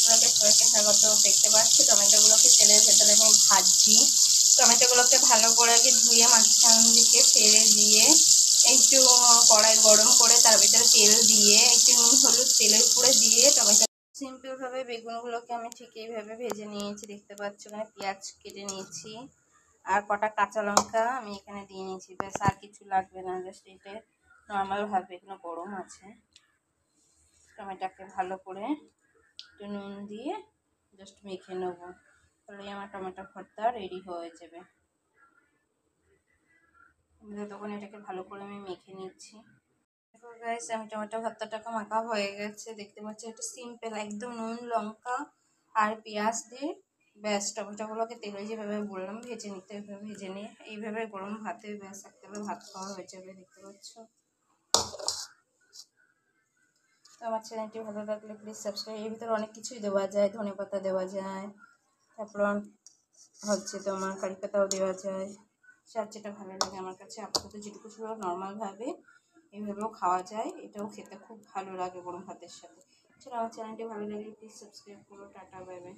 ব্লগে সবাইকে স্বাগত। দেখতে পাচ্ছি টমেটোগুলোকে তেলের ভেতরে আমি ভাজছি। টমেটোগুলোকে ভালো করে আগে ধুয়ে মাঝখান দিকে ফেলে দিয়ে একটু কড়াই গরম করে তার ভিতরে তেল দিয়ে একটু নুন হলুদ তেলের উপরে দিয়ে টমেটো সিম্পলভাবে বেগুনগুলোকে আমি ঠিক এইভাবে ভেজে নিয়েছি। দেখতে পাচ্ছি ওখানে পেঁয়াজ কেটে নিয়েছি আর কটা কাঁচা লঙ্কা আমি এখানে দিয়ে নিয়েছি। ব্যাস আর কিছু লাগবে না, জাস্ট এটা নর্মালভাবে এগুলো গরম আছে। টমেটোকে ভালো করে একটু নুন দিয়ে জাস্ট মেখে নেবো, তাহলে আমার টমেটো ভর্তা রেডি হয়ে যাবে। তখন এটাকে ভালো করে আমি মেখে নিচ্ছি। দেখো গাইস, আমি টমেটো ভর্তাটাকে মাখা হয়ে গেছে। দেখতে পাচ্ছি এটা সিম্পল একদম, নুন লঙ্কা আর পেঁয়াজ দিয়ে ব্যাস টমেটোগুলোকে তেলে যেভাবে বললাম ভেজে নিতে, এইভাবে ভেজে নিয়ে এইভাবে গরম ভাতে ব্যাস একটাবে ভাত খাওয়া হয়ে যাবে। দেখতে পাচ্ছ। তো আমার চ্যানেলটি ভালো লাগলে প্লিজ সাবস্ক্রাইব। এর ভিতরে অনেক কিছুই দেওয়া যায়, ধনেপাতা দেওয়া যায়, তারপর হচ্ছে তোমার কারি পাতাও দেওয়া যায়। যার যেটা ভালো লাগে আমার কাছে আপাতত যেটুকু ছিল নর্মালভাবে এইভাবেও খাওয়া যায়। এটাও খেতে খুব ভালো লাগে গরম ভাতের সাথে। চলো, আমার চ্যানেলটি ভালো লাগলে প্লিজ সাবস্ক্রাইব করো। Tata, bye bye.